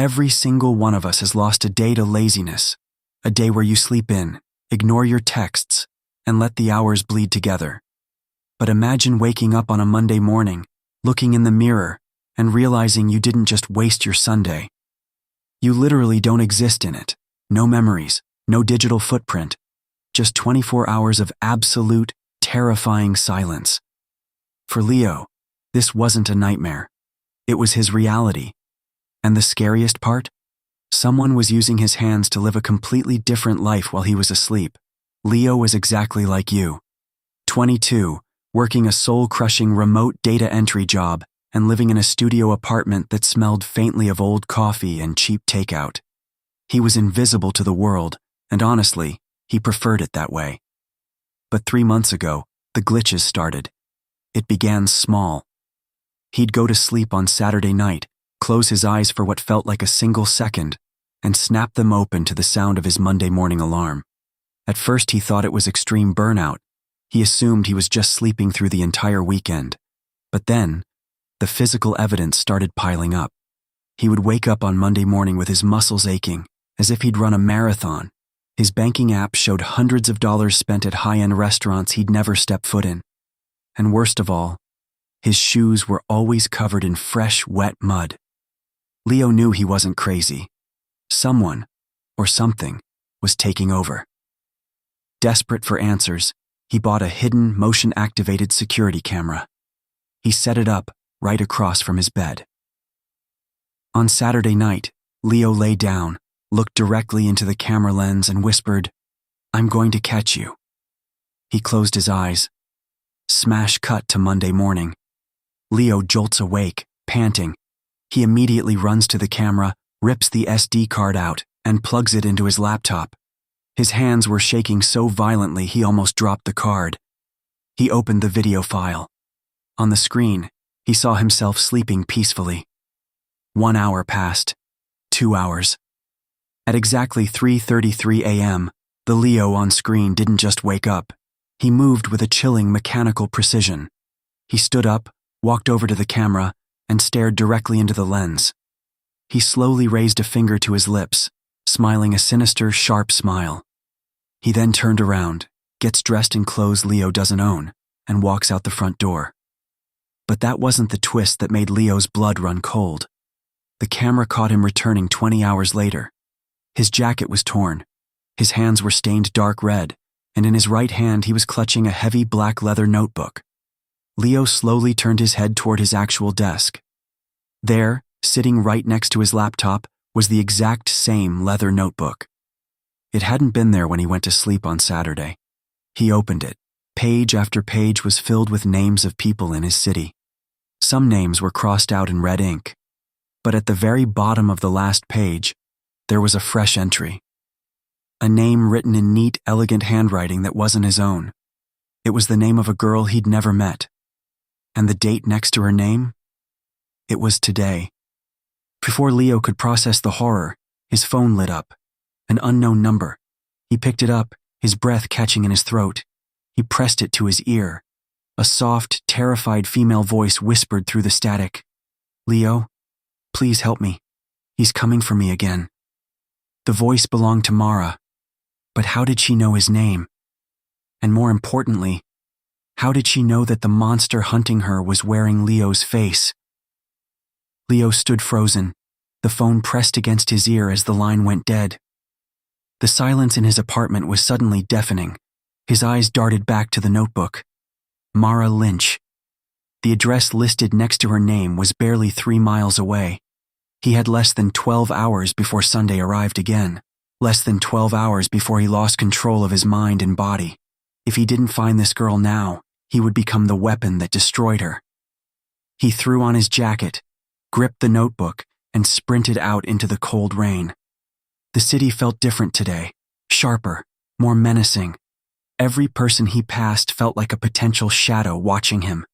Every single one of us has lost a day to laziness, a day where you sleep in, ignore your texts, and let the hours bleed together. But imagine waking up on a Monday morning, looking in the mirror, and realizing you didn't just waste your Sunday. You literally don't exist in it. No memories, no digital footprint, just 24 hours of absolute, terrifying silence. For Leo, this wasn't a nightmare. It was his reality. And the scariest part? Someone was using his hands to live a completely different life while he was asleep. Leo was exactly like you. 22, working a soul-crushing remote data entry job and living in a studio apartment that smelled faintly of old coffee and cheap takeout. He was invisible to the world, and honestly, he preferred it that way. But 3 months ago, the glitches started. It began small. He'd go to sleep on Saturday night, close his eyes for what felt like a single second, and snap them open to the sound of his Monday morning alarm. At first he thought it was extreme burnout. He assumed he was just sleeping through the entire weekend. But then, the physical evidence started piling up. He would wake up on Monday morning with his muscles aching, as if he'd run a marathon. His banking app showed hundreds of dollars spent at high-end restaurants he'd never stepped foot in. And worst of all, his shoes were always covered in fresh, wet mud. Leo knew he wasn't crazy. Someone, or something, was taking over. Desperate for answers, he bought a hidden, motion-activated security camera. He set it up right across from his bed. On Saturday night, Leo lay down, looked directly into the camera lens and whispered, "I'm going to catch you." He closed his eyes. Smash cut to Monday morning. Leo jolts awake, panting. He immediately runs to the camera, rips the SD card out, and plugs it into his laptop. His hands were shaking so violently he almost dropped the card. He opened the video file. On the screen, he saw himself sleeping peacefully. 1 hour passed. 2 hours. At exactly 3:33 a.m., the Leo on screen didn't just wake up. He moved with a chilling mechanical precision. He stood up, walked over to the camera, and stared directly into the lens. He slowly raised a finger to his lips, smiling a sinister, sharp smile. He then turned around, gets dressed in clothes Leo doesn't own, and walks out the front door. But that wasn't the twist that made Leo's blood run cold. The camera caught him returning 20 hours later. His jacket was torn. His hands were stained dark red, and in his right hand he was clutching a heavy black leather notebook. Leo slowly turned his head toward his actual desk. There, sitting right next to his laptop, was the exact same leather notebook. It hadn't been there when he went to sleep on Saturday. He opened it. Page after page was filled with names of people in his city. Some names were crossed out in red ink. But at the very bottom of the last page, there was a fresh entry. A name written in neat, elegant handwriting that wasn't his own. It was the name of a girl he'd never met. And the date next to her name? It was today. Before Leo could process the horror, his phone lit up. An unknown number. He picked it up, his breath catching in his throat. He pressed it to his ear. A soft, terrified female voice whispered through the static, "Leo, please help me. He's coming for me again." The voice belonged to Mara. But how did she know his name? And more importantly, how did she know that the monster hunting her was wearing Leo's face? Leo stood frozen, the phone pressed against his ear as the line went dead. The silence in his apartment was suddenly deafening. His eyes darted back to the notebook. Mara Lynch. The address listed next to her name was barely 3 miles away. He had less than 12 hours before Sunday arrived again. Less than 12 hours before he lost control of his mind and body. If he didn't find this girl now, he would become the weapon that destroyed her. He threw on his jacket, gripped the notebook, and sprinted out into the cold rain. The city felt different today, sharper, more menacing. Every person he passed felt like a potential shadow watching him.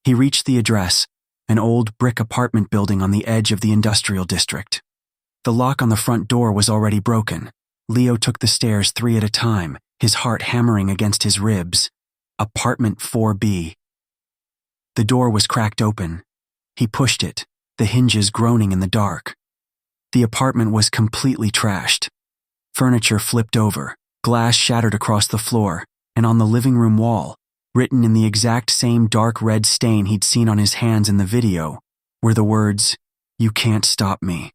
He reached the address, an old brick apartment building on the edge of the industrial district. The lock on the front door was already broken. Leo took the stairs 3 at a time, his heart hammering against his ribs. Apartment 4B. The door was cracked open. He pushed it, the hinges groaning in the dark. The apartment was completely trashed. Furniture flipped over, glass shattered across the floor, and on the living room wall, written in the exact same dark red stain he'd seen on his hands in the video, were the words, "You can't stop me."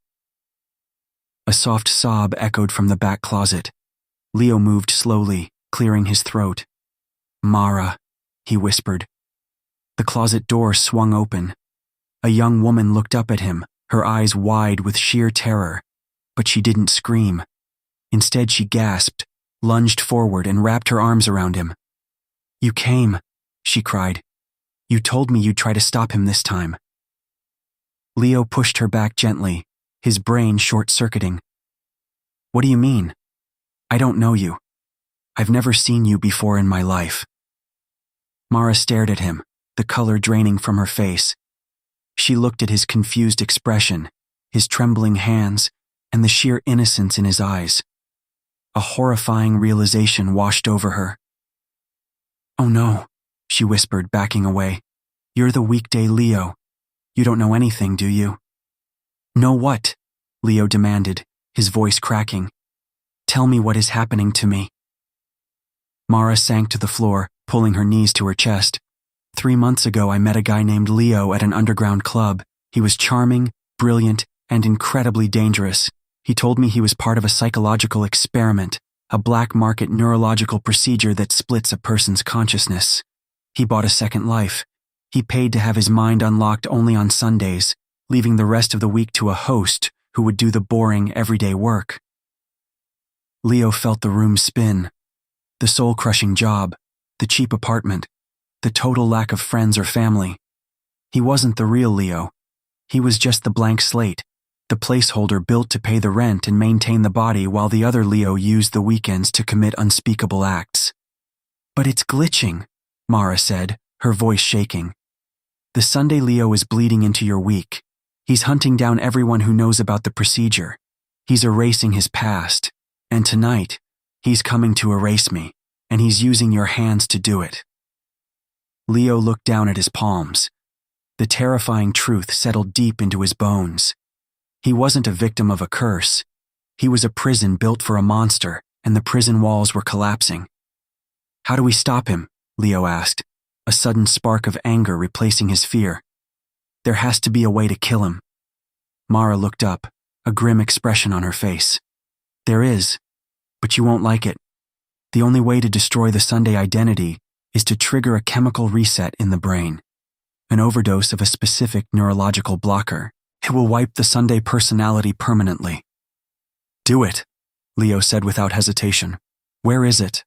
A soft sob echoed from the back closet. Leo moved slowly, clearing his throat. "Mara," he whispered. The closet door swung open. A young woman looked up at him, her eyes wide with sheer terror, but she didn't scream. Instead, she gasped, lunged forward, and wrapped her arms around him. "You came," she cried. "You told me you'd try to stop him this time." Leo pushed her back gently, his brain short-circuiting. "What do you mean? I don't know you. I've never seen you before in my life." Mara stared at him, the color draining from her face. She looked at his confused expression, his trembling hands, and the sheer innocence in his eyes. A horrifying realization washed over her. "Oh no," she whispered, backing away. "You're the weekday Leo. You don't know anything, do you?" "Know what?" Leo demanded, his voice cracking. "Tell me what is happening to me." Mara sank to the floor, pulling her knees to her chest. 3 months ago, I met a guy named Leo at an underground club. He was charming, brilliant, and incredibly dangerous. He told me he was part of a psychological experiment, a black market neurological procedure that splits a person's consciousness. He bought a second life. He paid to have his mind unlocked only on Sundays, leaving the rest of the week to a host who would do the boring, everyday work. Leo felt the room spin. The soul-crushing job, the cheap apartment, the total lack of friends or family. He wasn't the real Leo. He was just the blank slate, the placeholder built to pay the rent and maintain the body while the other Leo used the weekends to commit unspeakable acts. "But it's glitching," Mara said, her voice shaking. "The Sunday Leo is bleeding into your week. He's hunting down everyone who knows about the procedure. He's erasing his past. And tonight, he's coming to erase me, and he's using your hands to do it." Leo looked down at his palms. The terrifying truth settled deep into his bones. He wasn't a victim of a curse. He was a prison built for a monster, and the prison walls were collapsing. "How do we stop him?" Leo asked, a sudden spark of anger replacing his fear. "There has to be a way to kill him." Mara looked up, a grim expression on her face. "There is, but you won't like it. The only way to destroy the Sunday identity is to trigger a chemical reset in the brain, an overdose of a specific neurological blocker. It will wipe the Sunday personality permanently." "Do it," Leo said without hesitation. "Where is it?"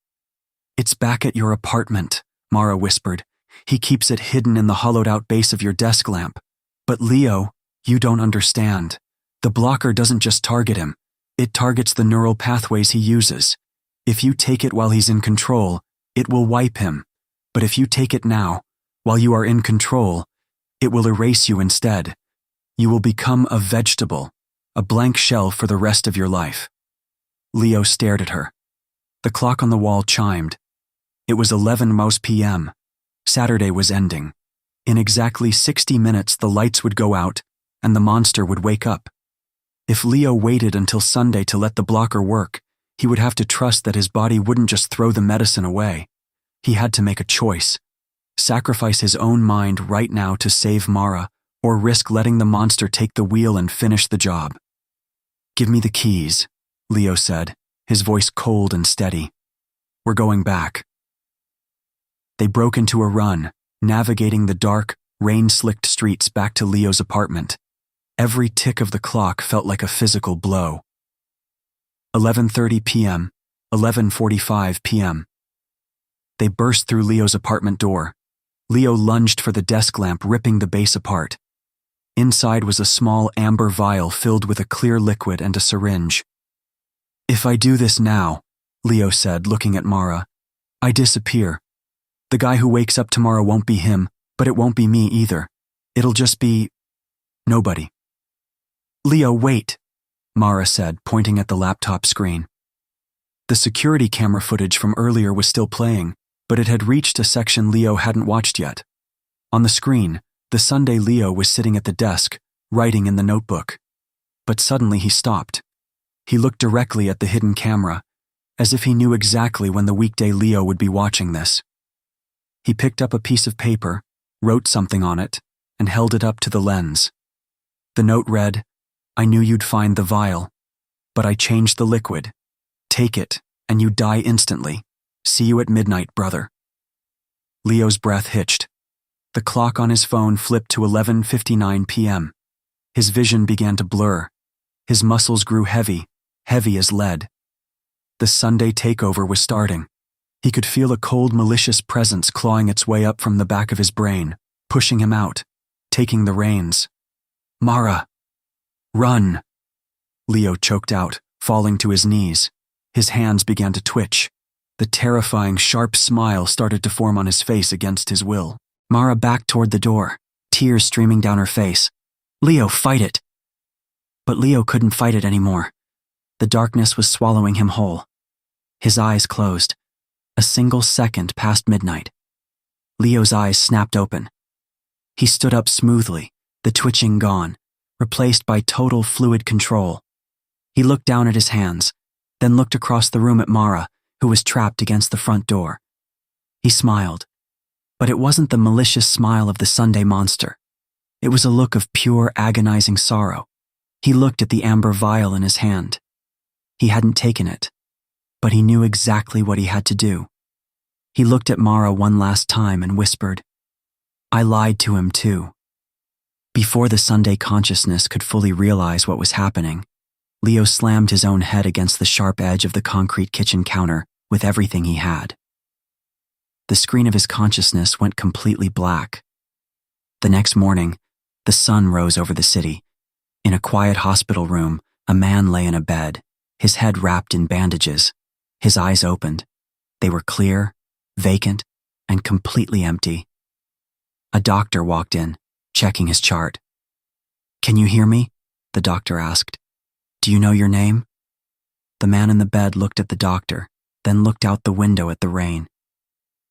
"It's back at your apartment," Mara whispered. "He keeps it hidden in the hollowed-out base of your desk lamp. But Leo, you don't understand. The blocker doesn't just target him. It targets the neural pathways he uses. If you take it while he's in control, it will wipe him. But if you take it now, while you are in control, it will erase you instead. You will become a vegetable, a blank shell for the rest of your life." Leo stared at her. The clock on the wall chimed. It was 11 p.m. Saturday was ending. In exactly 60 minutes, the lights would go out, and the monster would wake up. If Leo waited until Sunday to let the blocker work, he would have to trust that his body wouldn't just throw the medicine away. He had to make a choice. Sacrifice his own mind right now to save Mara, or risk letting the monster take the wheel and finish the job. "Give me the keys," Leo said, his voice cold and steady. "We're going back." They broke into a run, navigating the dark, rain-slicked streets back to Leo's apartment. Every tick of the clock felt like a physical blow. 11:30 p.m., 11:45 p.m. They burst through Leo's apartment door. Leo lunged for the desk lamp, ripping the base apart. Inside was a small amber vial filled with a clear liquid and a syringe. "If I do this now," Leo said, looking at Mara, "I disappear. The guy who wakes up tomorrow won't be him, but it won't be me either. It'll just be nobody." "Leo, wait," Mara said, pointing at the laptop screen. The security camera footage from earlier was still playing, but it had reached a section Leo hadn't watched yet. On the screen, the Sunday Leo was sitting at the desk, writing in the notebook. But suddenly he stopped. He looked directly at the hidden camera, as if he knew exactly when the weekday Leo would be watching this. He picked up a piece of paper, wrote something on it, and held it up to the lens. The note read, "I knew you'd find the vial, but I changed the liquid. Take it, and you die instantly. See you at midnight, brother." Leo's breath hitched. The clock on his phone flipped to 11:59 p.m. His vision began to blur. His muscles grew heavy, heavy as lead. The Sunday takeover was starting. He could feel a cold, malicious presence clawing its way up from the back of his brain, pushing him out, taking the reins. "Mara! Run!" Leo choked out, falling to his knees. His hands began to twitch. The terrifying, sharp smile started to form on his face against his will. Mara backed toward the door, tears streaming down her face. "Leo, fight it!" But Leo couldn't fight it anymore. The darkness was swallowing him whole. His eyes closed. A single second past midnight. Leo's eyes snapped open. He stood up smoothly, the twitching gone, replaced by total fluid control. He looked down at his hands, then looked across the room at Mara, who was trapped against the front door. He smiled, but it wasn't the malicious smile of the Sunday monster. It was a look of pure, agonizing sorrow. He looked at the amber vial in his hand. He hadn't taken it, but he knew exactly what he had to do. He looked at Mara one last time and whispered, "I lied to him too." Before the Sunday consciousness could fully realize what was happening, Leo slammed his own head against the sharp edge of the concrete kitchen counter with everything he had. The screen of his consciousness went completely black. The next morning, the sun rose over the city. In a quiet hospital room, a man lay in a bed, his head wrapped in bandages. His eyes opened. They were clear, vacant, and completely empty. A doctor walked in, checking his chart. "Can you hear me?" the doctor asked. "Do you know your name?" The man in the bed looked at the doctor, then looked out the window at the rain.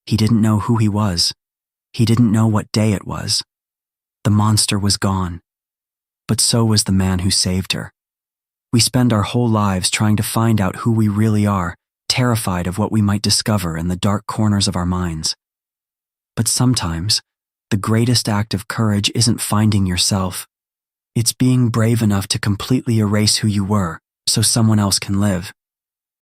He didn't know who he was. He didn't know what day it was. The monster was gone. But so was the man who saved her. We spend our whole lives trying to find out who we really are, terrified of what we might discover in the dark corners of our minds. But sometimes, the greatest act of courage isn't finding yourself. It's being brave enough to completely erase who you were so someone else can live.